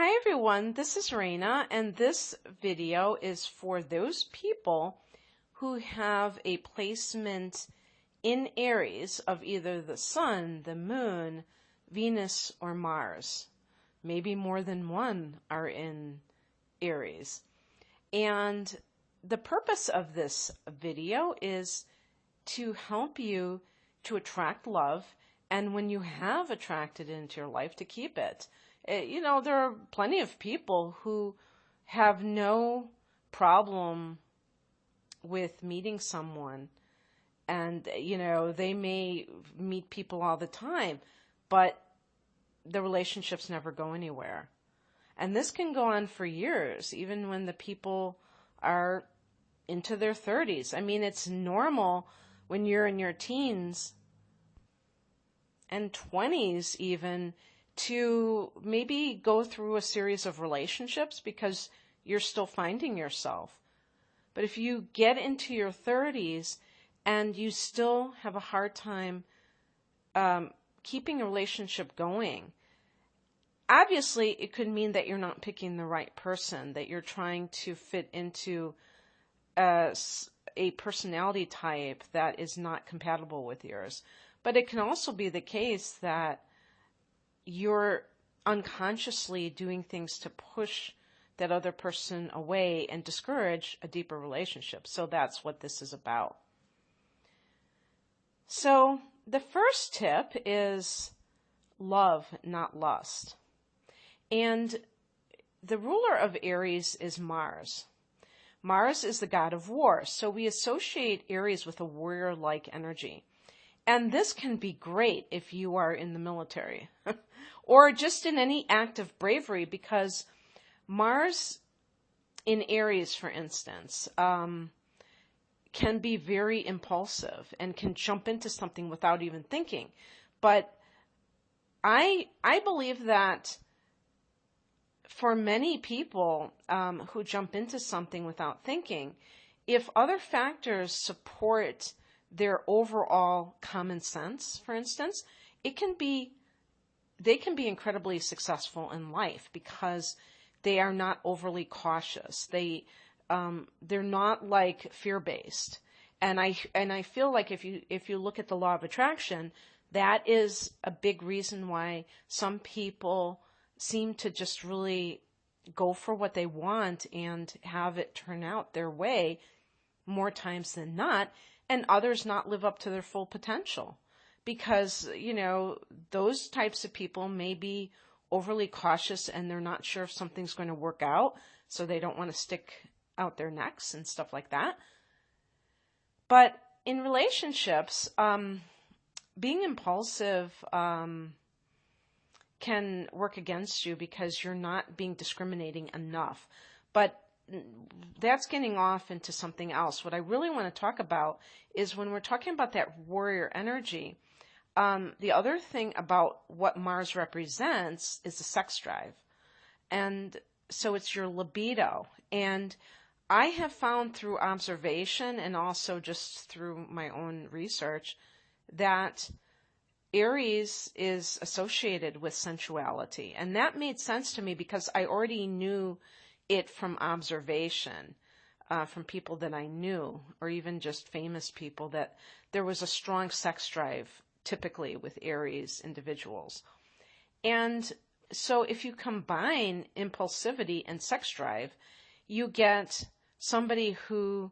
Hi everyone, this is Raina, and this video is for those people who have a placement in Aries of either the Sun, the Moon, Venus, or Mars. Maybe more than one are in Aries. And the purpose of this video is to help you to attract love, and when you have attracted it into your life, to keep it. There are plenty of people who have no problem with meeting someone, and, they may meet people all the time, but the relationships never go anywhere. And this can go on for years, even when the people are into their 30s. I mean, it's normal when you're in your teens and 20s even to maybe go through a series of relationships because you're still finding yourself. But if you get into your 30s and you still have a hard time keeping a relationship going, obviously it could mean that you're not picking the right person, that you're trying to fit into a personality type that is not compatible with yours. But it can also be the case that you're unconsciously doing things to push that other person away and discourage a deeper relationship. So that's what this is about. So the first tip is love, not lust. And the ruler of Aries is Mars. Mars is the god of war, so we associate Aries with a warrior-like energy. And this can be great if you are in the military or just in any act of bravery, because Mars in Aries, for instance, can be very impulsive and can jump into something without even thinking. But I believe that for many people who jump into something without thinking, if other factors support their overall common sense, for instance, they can be incredibly successful in life because they are not overly cautious. They're not like fear-based. And I feel like if you look at the law of attraction, that is a big reason why some people seem to just really go for what they want and have it turn out their way more times than not, and others not live up to their full potential. Because, those types of people may be overly cautious and they're not sure if something's going to work out, so they don't want to stick out their necks and stuff like that. But in relationships, being impulsive can work against you because you're not being discriminating enough. But that's getting off into something else. What I really want to talk about is when we're talking about that warrior energy, the other thing about what Mars represents is the sex drive. And so it's your libido. And I have found through observation and also just through my own research that Aries is associated with sensuality. And that made sense to me because I already knew it from observation, from people that I knew, or even just famous people, that there was a strong sex drive typically with Aries individuals. And so if you combine impulsivity and sex drive, you get somebody who,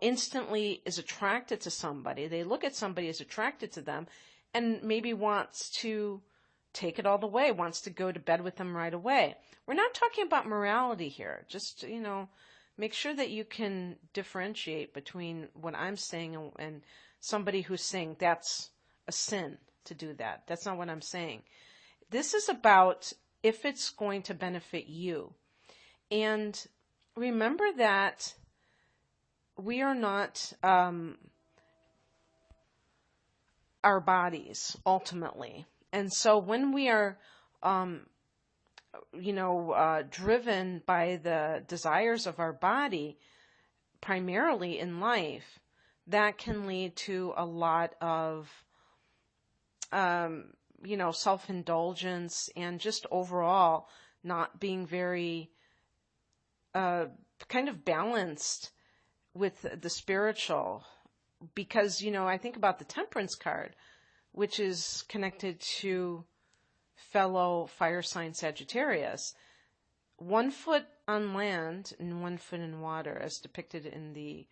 instantly is attracted to somebody. They look at somebody as attracted to them and maybe wants to take it all the way, wants to go to bed with them right away. We're not talking about morality here. Just, make sure that you can differentiate between what I'm saying and somebody who's saying that's a sin to do that. That's not what I'm saying. This is about if it's going to benefit you. And remember that we are not our bodies, ultimately. And so when we are, driven by the desires of our body, primarily in life, that can lead to a lot of self-indulgence and just overall not being very kind of balanced with the spiritual. Because, I think about the Temperance card, which is connected to fellow fire sign Sagittarius. 1 foot on land and 1 foot in water, as depicted in the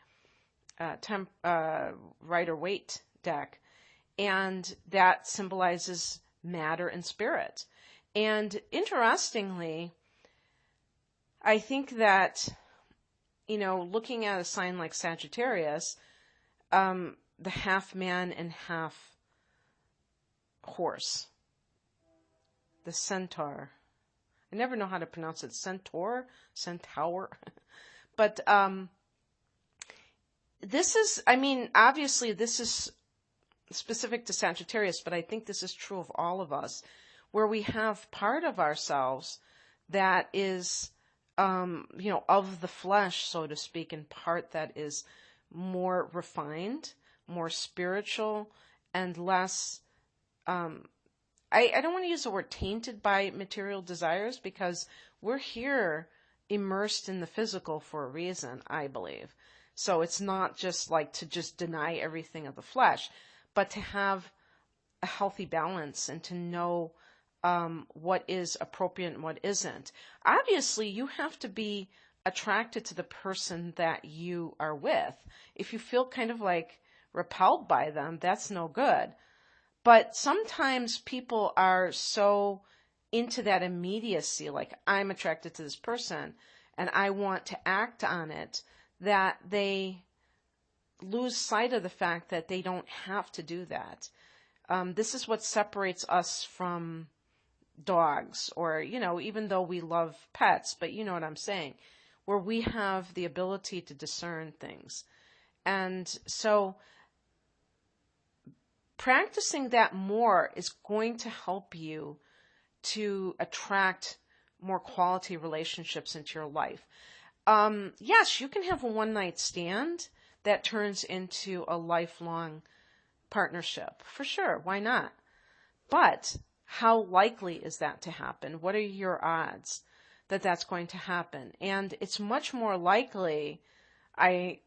Rider-Waite deck. And that symbolizes matter and spirit. And interestingly, I think that, looking at a sign like Sagittarius, the half man and half horse, the centaur. I never know how to pronounce it. Centaur? But this is, obviously this is specific to Sagittarius, but I think this is true of all of us, where we have part of ourselves that is, of the flesh, so to speak, and part that is more refined, more spiritual, and less, I don't want to use the word tainted by material desires, because we're here immersed in the physical for a reason, I believe. So it's not just like to just deny everything of the flesh, but to have a healthy balance and to know what is appropriate and what isn't. Obviously, you have to be attracted to the person that you are with. If you feel kind of like repelled by them, that's no good. But sometimes people are so into that immediacy, like I'm attracted to this person and I want to act on it, that they lose sight of the fact that they don't have to do that. This is what separates us from dogs, or, even though we love pets, but you know what I'm saying, where we have the ability to discern things. And so practicing that more is going to help you to attract more quality relationships into your life. Yes, you can have a one-night stand that turns into a lifelong partnership. For sure, why not? But how likely is that to happen? What are your odds that that's going to happen? And it's much more likely, I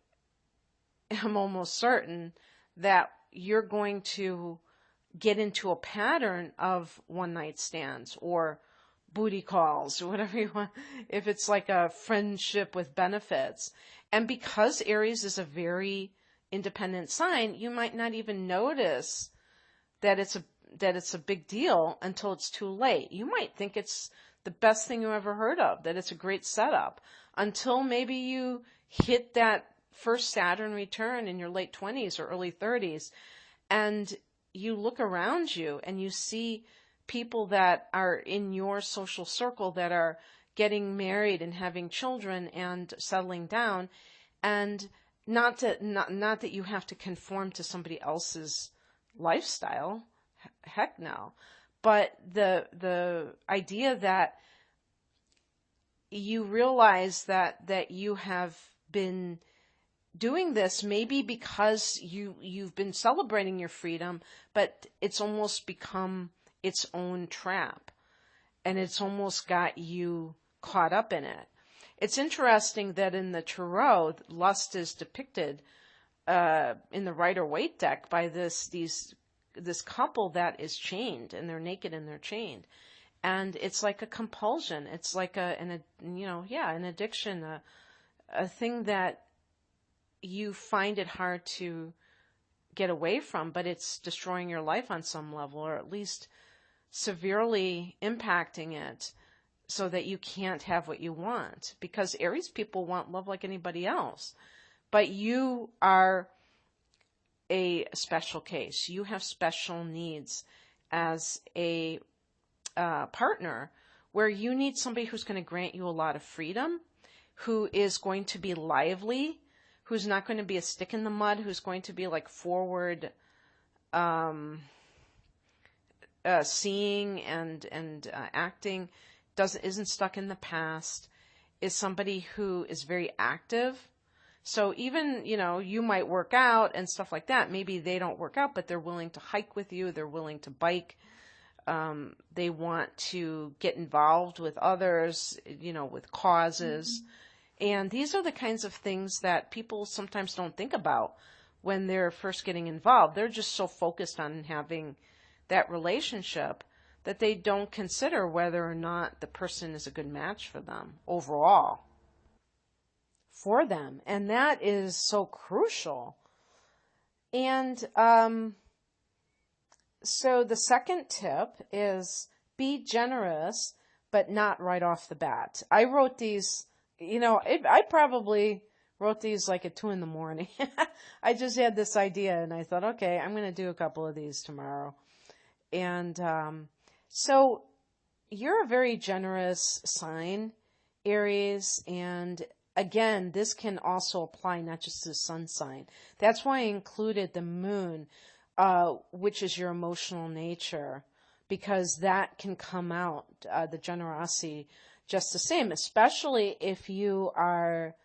am almost certain, that you're going to get into a pattern of one-night stands or booty calls or whatever you want, if it's like a friendship with benefits. And because Aries is a very independent sign, you might not even notice that it's a big deal until it's too late. You might think it's the best thing you ever heard of, that it's a great setup, until maybe you hit that first Saturn return in your late 20s or early 30s, and you look around you and you see people that are in your social circle that are getting married and having children and settling down, and not that you have to conform to somebody else's lifestyle. Heck no. But the idea that you realize that you have been doing this maybe because you've been celebrating your freedom, but it's almost become its own trap, and it's almost got you caught up in it. It's interesting that in the Tarot, lust is depicted in the Rider-Waite deck by this couple that is chained, and they're naked and they're chained, and it's like a compulsion. It's like an addiction, a thing that you find it hard to get away from, but it's destroying your life on some level, or at least severely impacting it, so that you can't have what you want. Because Aries people want love like anybody else, but you are a special case. You have special needs as a partner, where you need somebody who's going to grant you a lot of freedom, who is going to be lively, who's not going to be a stick in the mud, who's going to be like forward seeing and acting, isn't stuck in the past, is somebody who is very active. So even, you might work out and stuff like that. Maybe they don't work out, but they're willing to hike with you. They're willing to bike. they want to get involved with others, with causes. And these are the kinds of things that people sometimes don't think about when they're first getting involved. They're just so focused on having that relationship that they don't consider whether or not the person is a good match for them overall. For them. And that is so crucial. And so the second tip is be generous, but not right off the bat. I wrote these, I probably wrote these like at 2 a.m. I just had this idea and I thought, okay, I'm going to do a couple of these tomorrow. And so you're a very generous sign, Aries, and again, this can also apply not just to the sun sign. That's why I included the moon, which is your emotional nature, because that can come out, the generosity, just the same, especially if you are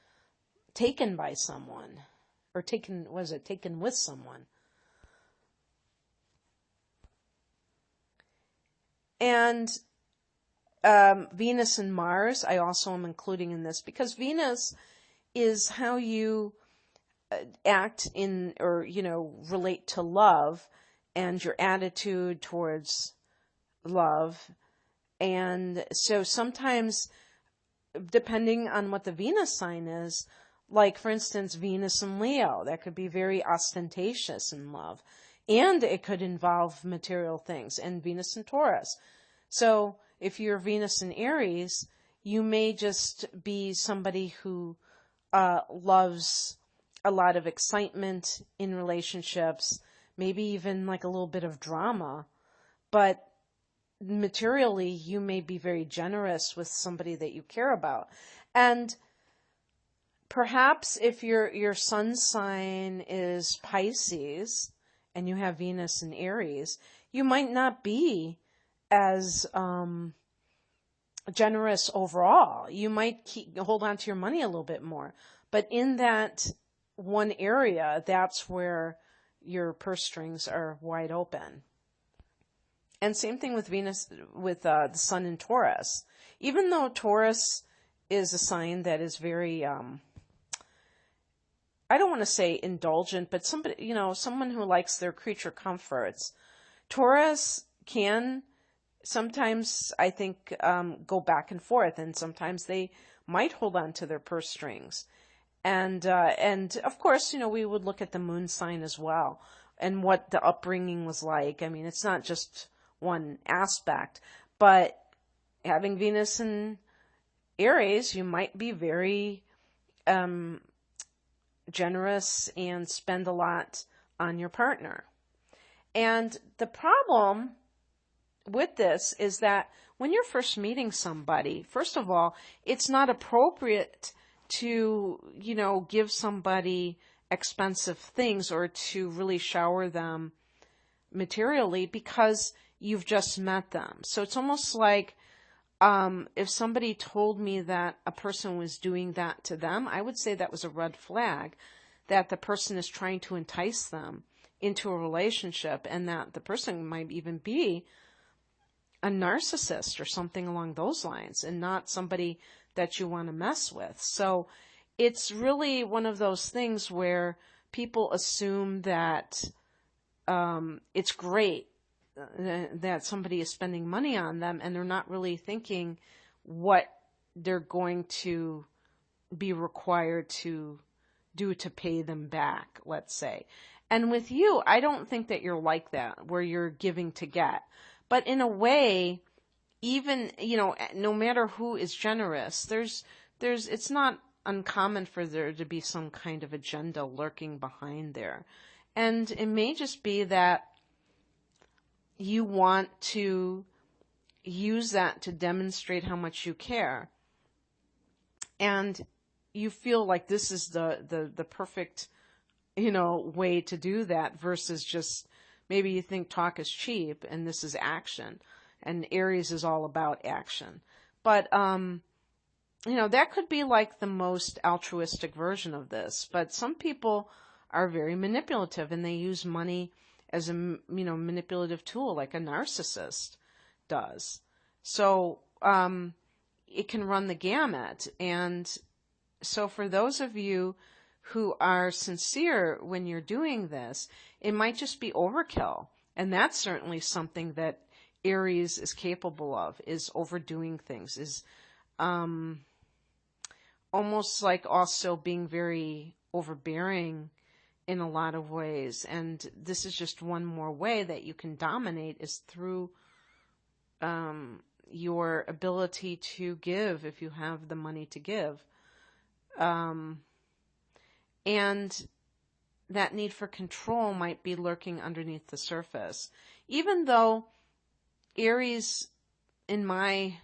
taken by someone, or taken with someone. And Venus and Mars, I also am including in this because Venus is how you act in, or, relate to love and your attitude towards love. And so sometimes, depending on what the Venus sign is, like, for instance, Venus and Leo, that could be very ostentatious in love. And it could involve material things, and Venus and Taurus. So if you're Venus and Aries, you may just be somebody who loves a lot of excitement in relationships, maybe even like a little bit of drama. But materially, you may be very generous with somebody that you care about. And perhaps if your sun sign is Pisces and you have Venus in Aries, you might not be as generous overall. You might hold on to your money a little bit more. But in that one area, that's where your purse strings are wide open. And same thing with Venus, with the sun in Taurus. Even though Taurus is a sign that is very, I don't want to say indulgent, but somebody, someone who likes their creature comforts. Taurus can sometimes, I think, go back and forth, and sometimes they might hold on to their purse strings. And of course, we would look at the moon sign as well and what the upbringing was like. I mean, it's not just one aspect, but having Venus in Aries, you might be very generous and spend a lot on your partner. And the problem with this is that when you're first meeting somebody, first of all, it's not appropriate to, give somebody expensive things or to really shower them materially because you've just met them. So it's almost like if somebody told me that a person was doing that to them, I would say that was a red flag, that the person is trying to entice them into a relationship, and that the person might even be a narcissist or something along those lines, and not somebody that you want to mess with. So it's really one of those things where people assume that it's great that somebody is spending money on them, and they're not really thinking what they're going to be required to do to pay them back, let's say. And with you, I don't think that you're like that, where you're giving to get. But in a way, even, no matter who is generous, it's not uncommon for there to be some kind of agenda lurking behind there. And it may just be that you want to use that to demonstrate how much you care. And you feel like this is the perfect, way to do that, versus just maybe you think talk is cheap and this is action. And Aries is all about action. But, that could be like the most altruistic version of this. But some people are very manipulative, and they use money as a, manipulative tool, like a narcissist. does. So it can run the gamut. And so for those of you who are sincere when you're doing this, it might just be overkill. And that's certainly something that Aries is capable of, is overdoing things, is almost like also being very overbearing in a lot of ways. And this is just one more way that you can dominate, is through your ability to give, if you have the money to give. And that need for control might be lurking underneath the surface. Even though Aries, in my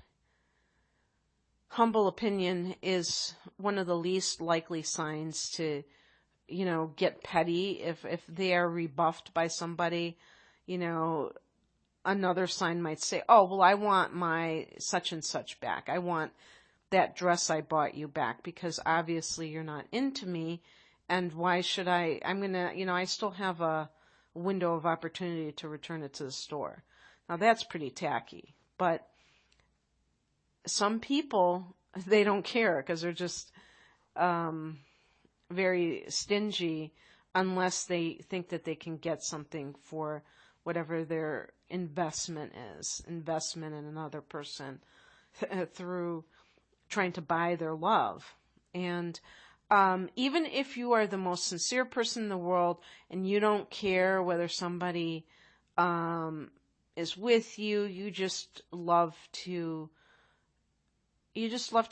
humble opinion, is one of the least likely signs to, get petty. If they are rebuffed by somebody, another sign might say, oh, well, I want my such and such back. I want that dress I bought you back because obviously you're not into me. And why should I'm going to, I still have a window of opportunity to return it to the store. Now that's pretty tacky, but some people, they don't care because they're just very stingy unless they think that they can get something for whatever their investment in another person through trying to buy their love. And even if you are the most sincere person in the world and you don't care whether somebody is with you, you just love to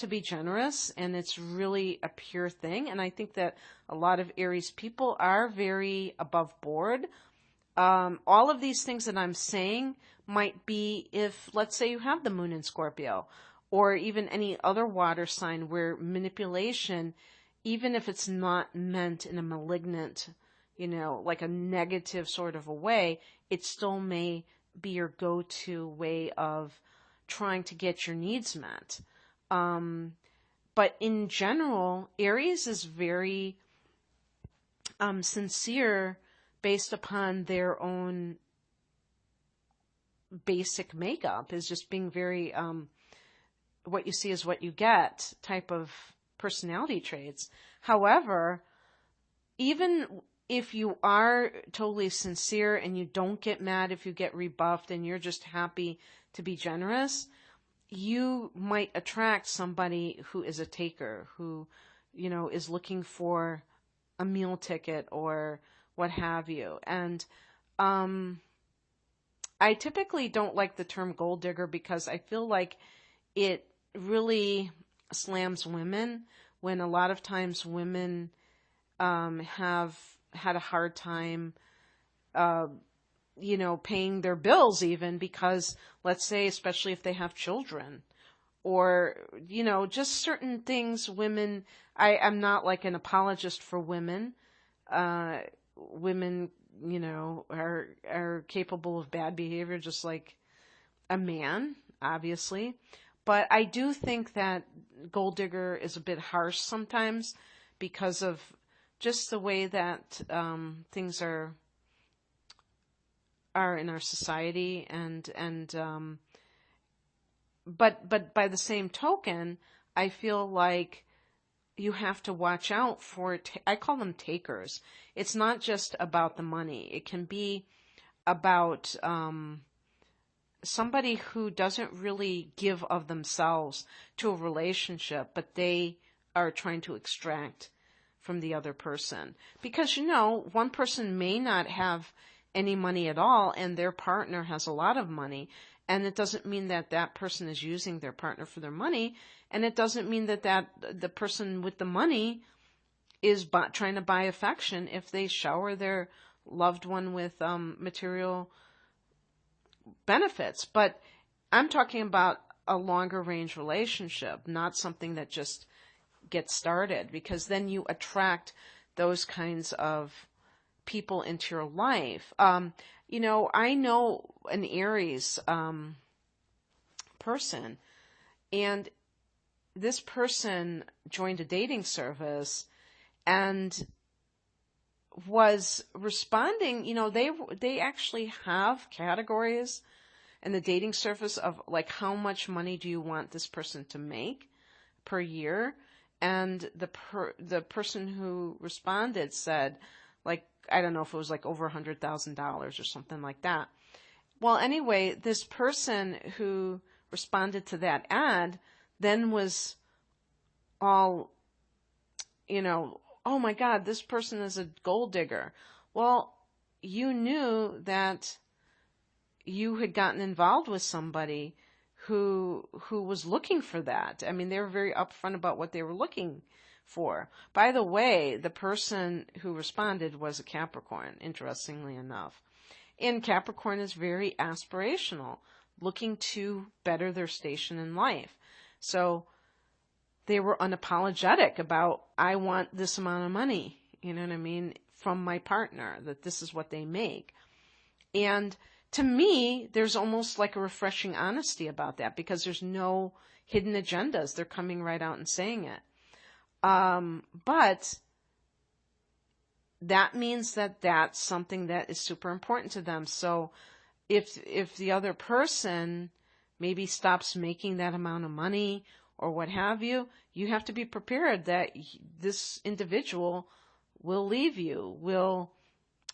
be generous, and it's really a pure thing. And I think that a lot of Aries people are very above board. All of these things that I'm saying might be if, let's say, you have the moon in Scorpio, or even any other water sign where manipulation, even if it's not meant in a malignant, like a negative sort of a way, it still may be your go-to way of trying to get your needs met. But in general, Aries is very sincere based upon their own basic makeup, is just being very what you see is what you get type of personality traits. However, even if you are totally sincere and you don't get mad if you get rebuffed and you're just happy to be generous, you might attract somebody who is a taker, who, is looking for a meal ticket or what have you. And I typically don't like the term gold digger because I feel like it really slams women, when a lot of times women have had a hard time paying their bills, even because, let's say, especially if they have children, or, just certain things women, I'm not like an apologist for women. Women, are capable of bad behavior just like a man, obviously. But I do think that gold digger is a bit harsh sometimes because of just the way that things are in our society, but by the same token, I feel like you have to watch out for, I call them takers. It's not just about the money. It can be about somebody who doesn't really give of themselves to a relationship, but they are trying to extract from the other person. Because, one person may not have any money at all and their partner has a lot of money, and it doesn't mean that that person is using their partner for their money, and it doesn't mean that the person with the money is trying to buy affection if they shower their loved one with material benefits. But I'm talking about a longer range relationship, not something that just gets started, because then you attract those kinds of people into your life. I know an Aries person, and this person joined a dating service and was responding. They actually have categories and the dating surface of like how much money do you want this person to make per year? And the person who responded said, like, I don't know if it was like over $100,000 or something like that. Well, anyway, this person who responded to that ad then was all, oh my God, this person is a gold digger. Well, you knew that you had gotten involved with somebody who was looking for that. I mean, they were very upfront about what they were looking for. By the way, the person who responded was a Capricorn, interestingly enough. And Capricorn is very aspirational, looking to better their station in life. So they were unapologetic about, I want this amount of money, you know what I mean, from my partner, that this is what they make. And to me, there's almost like a refreshing honesty about that, because there's no hidden agendas. They're coming right out and saying it. But that means that that's something that is super important to them. So if the other person maybe stops making that amount of money or what have you, you have to be prepared that this individual will leave you, will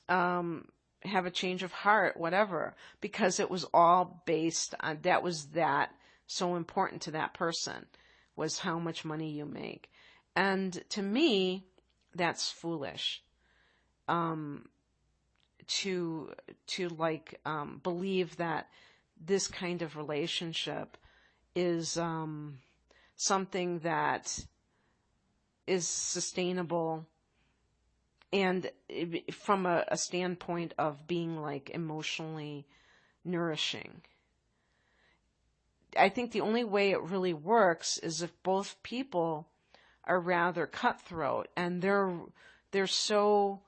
have a change of heart, whatever, because it was all based on, that was that so important to that person, was how much money you make. And to me, that's foolish. To believe that this kind of relationship is something that is sustainable, and from a standpoint of being like emotionally nourishing. I think the only way it really works is if both people are rather cutthroat and they're so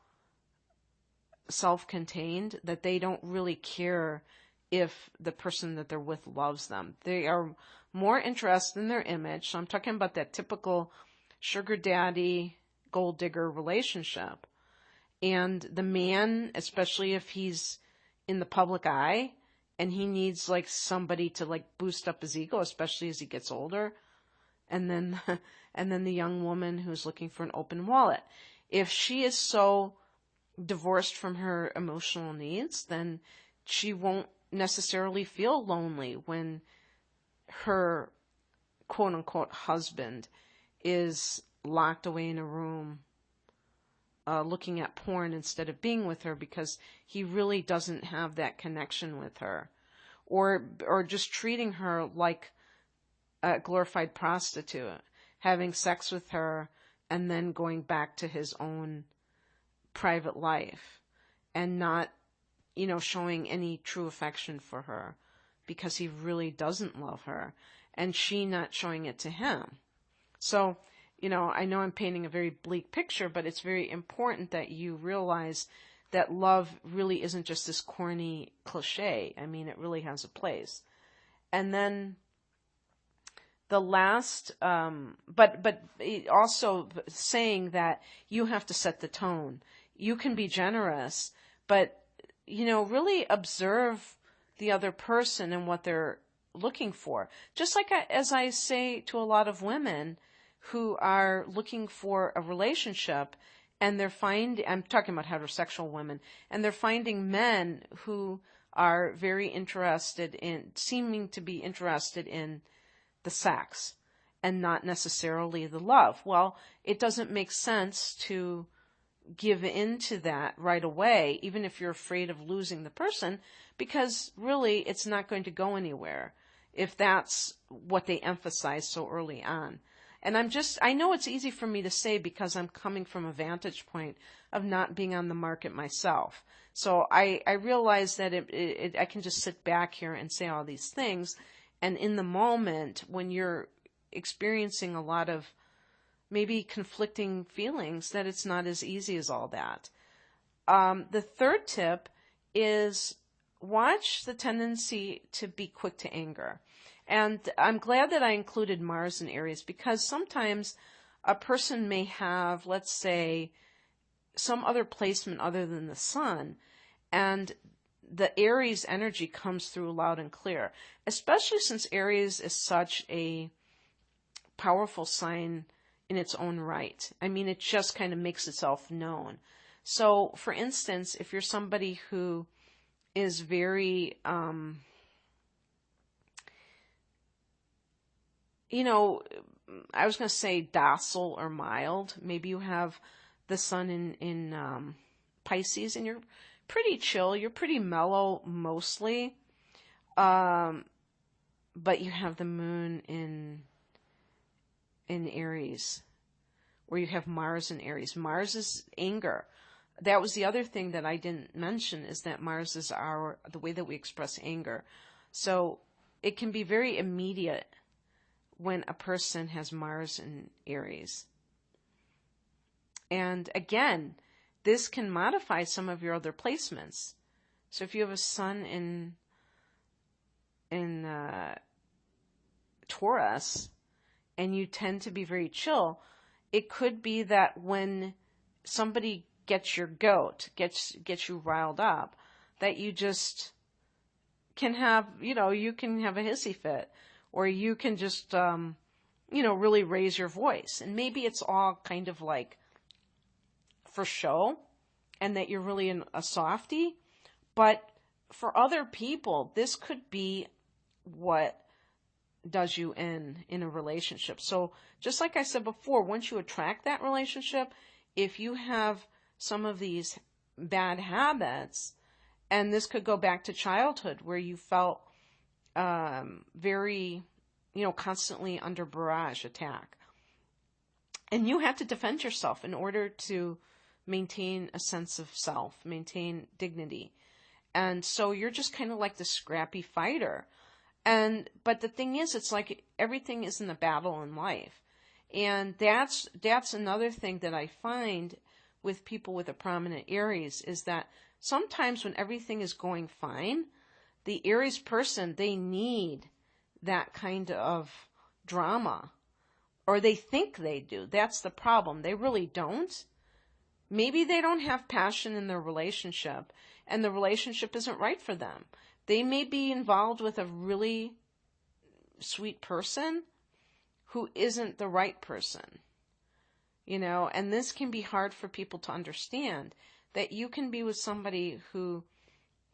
self-contained that they don't really care if the person that they're with loves them. They are more interested in their image. So I'm talking about that typical sugar daddy, gold digger relationship. And the man, especially if he's in the public eye and he needs like somebody to like boost up his ego, especially as he gets older. And then the young woman who's looking for an open wallet. If she is so divorced from her emotional needs, then she won't necessarily feel lonely when her quote unquote husband is locked away in a room looking at porn instead of being with her, because he really doesn't have that connection with her, or just treating her like a glorified prostitute, having sex with her and then going back to his own private life and not, showing any true affection for her because he really doesn't love her, and she not showing it to him. So, I know I'm painting a very bleak picture, but it's very important that you realize that love really isn't just this corny cliche. I mean, it really has a place. And then the last, but also saying that you have to set the tone. You can be generous, but, really observe the other person and what they're looking for. Just like as I say to a lot of women who are looking for a relationship, and I'm talking about heterosexual women, and they're finding men who are very seeming to be interested in the sex and not necessarily the love. Well, it doesn't make sense to give in to that right away, even if you're afraid of losing the person, because really it's not going to go anywhere if that's what they emphasize so early on. And I know it's easy for me to say because I'm coming from a vantage point of not being on the market myself. So I realize that I can just sit back here and say all these things. And in the moment, when you're experiencing a lot of maybe conflicting feelings, that it's not as easy as all that. The third tip is watch the tendency to be quick to anger. And I'm glad that I included Mars in Aries, because sometimes a person may have, let's say, some other placement other than the sun, and the Aries energy comes through loud and clear, especially since Aries is such a powerful sign in its own right. I mean, it just kind of makes itself known. So, for instance, if you're somebody who is very, I was going to say docile or mild. Maybe you have the sun in Pisces, and you're pretty chill. You're pretty mellow mostly. But you have the moon in Aries, where you have Mars in Aries. Mars is anger. That was the other thing that I didn't mention, is that Mars is the way that we express anger. So it can be very immediate when a person has Mars in Aries. And again, this can modify some of your other placements. So if you have a sun in Taurus, and you tend to be very chill, it could be that when somebody gets your goat, gets you riled up, that you just can have, you can have a hissy fit, or you can just, really raise your voice. And maybe it's all kind of like for show, and that you're really a softie. But for other people, this could be what does you in a relationship. So just like I said before, once you attract that relationship, if you have some of these bad habits, and this could go back to childhood where you felt very, constantly under barrage attack, and you had to defend yourself in order to maintain a sense of self, maintain dignity. And so you're just kind of like the scrappy fighter. But the thing is, it's like everything is in a battle in life. And that's another thing that I find with people with a prominent Aries, is that sometimes when everything is going fine, the Aries person, they need that kind of drama, or they think they do. That's the problem. They really don't. Maybe they don't have passion in their relationship, and the relationship isn't right for them. They may be involved with a really sweet person who isn't the right person, and this can be hard for people to understand, that you can be with somebody who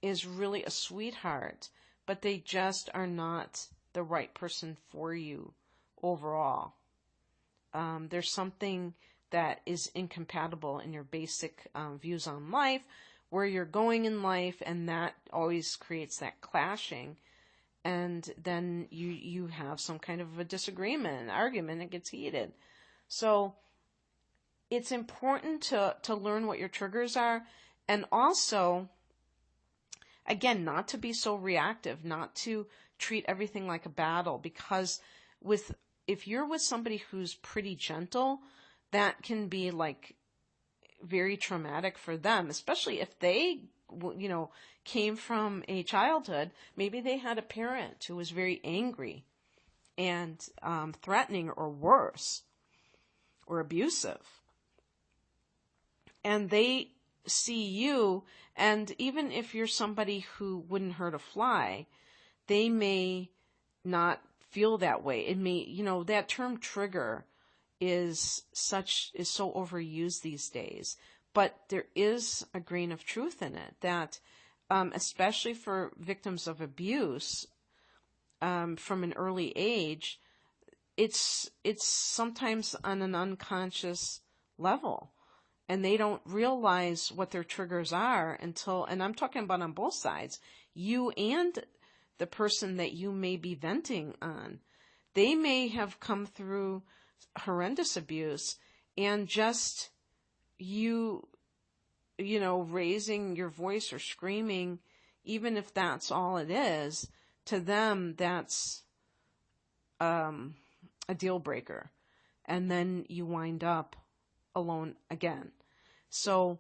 is really a sweetheart, but they just are not the right person for you overall. There's something that is incompatible in your basic views on life, where you're going in life, and that always creates that clashing. And then you have some kind of a disagreement, an argument, it gets heated. So it's important to learn what your triggers are, and also, again, not to be so reactive, not to treat everything like a battle, because if you're with somebody who's pretty gentle, that can be like very traumatic for them, especially if they, came from a childhood. Maybe they had a parent who was very angry and threatening, or worse, or abusive. And they see you, and even if you're somebody who wouldn't hurt a fly, they may not feel that way. It may, that term trigger is so overused these days, but there is a grain of truth in it, that especially for victims of abuse from an early age, it's sometimes on an unconscious level, and they don't realize what their triggers are until, and I'm talking about on both sides, you and the person that you may be venting on. They may have come through horrendous abuse, and just raising your voice or screaming, even if that's all it is, to them, that's a deal breaker. And then you wind up alone again. So,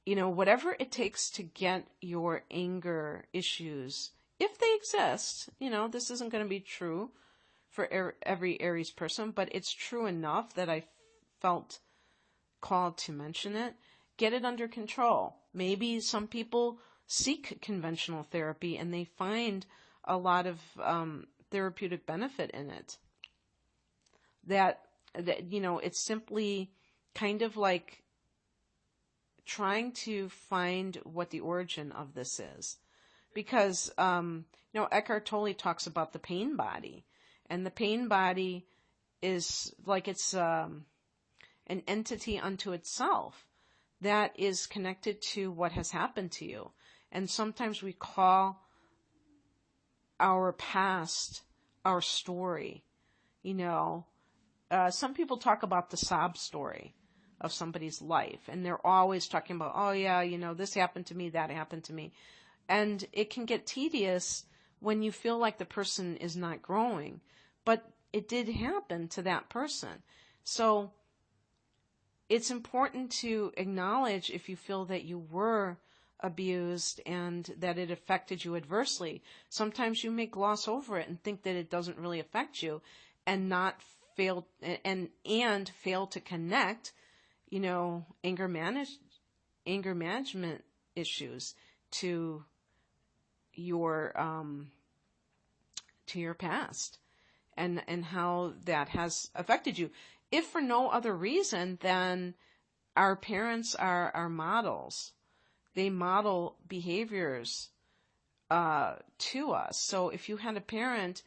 whatever it takes to get your anger issues, if they exist, this isn't going to be true for every Aries person, but it's true enough that I felt called to mention it. Get it under control. Maybe some people seek conventional therapy, and they find a lot of therapeutic benefit in it. That it's simply kind of like trying to find what the origin of this is. Because, Eckhart Tolle talks about the pain body. And the pain body is like it's an entity unto itself that is connected to what has happened to you. And sometimes we call our past our story. Some people talk about the sob story of somebody's life, and they're always talking about, oh yeah, this happened to me, that happened to me. And it can get tedious when you feel like the person is not growing, but it did happen to that person. So it's important to acknowledge if you feel that you were abused and that it affected you adversely. Sometimes you may gloss over it and think that it doesn't really affect you, and not fail to connect, anger management issues to your past and how that has affected you. If for no other reason than our parents are our models. They model behaviors to us. So if you had a parent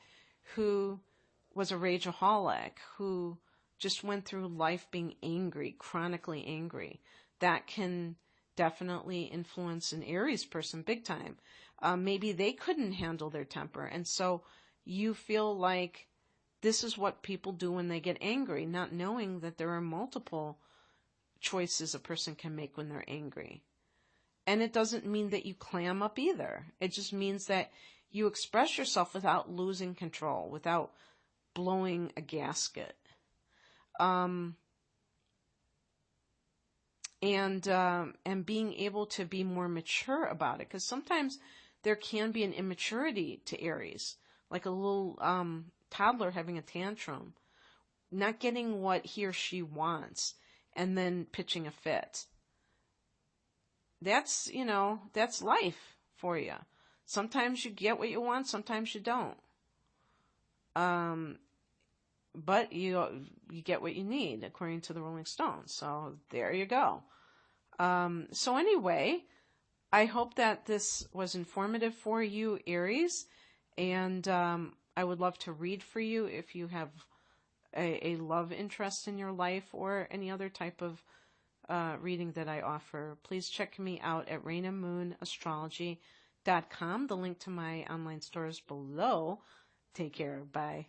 who was a rageaholic, who just went through life being angry, chronically angry, that can definitely influence an Aries person big time. Maybe they couldn't handle their temper, and so you feel like this is what people do when they get angry, not knowing that there are multiple choices a person can make when they're angry. And it doesn't mean that you clam up either. It just means that you express yourself without losing control, without blowing a gasket. And being able to be more mature about it. Because sometimes there can be an immaturity to Aries, like a little toddler having a tantrum, not getting what he or she wants, and then pitching a fit. That's life for you. Sometimes you get what you want, sometimes you don't. But you get what you need, according to the Rolling Stones. So there you go. So anyway, I hope that this was informative for you, Aries. And I would love to read for you if you have a love interest in your life or any other type of reading that I offer. Please check me out at RainaMoonAstrology.com. The link to my online store is below. Take care. Bye.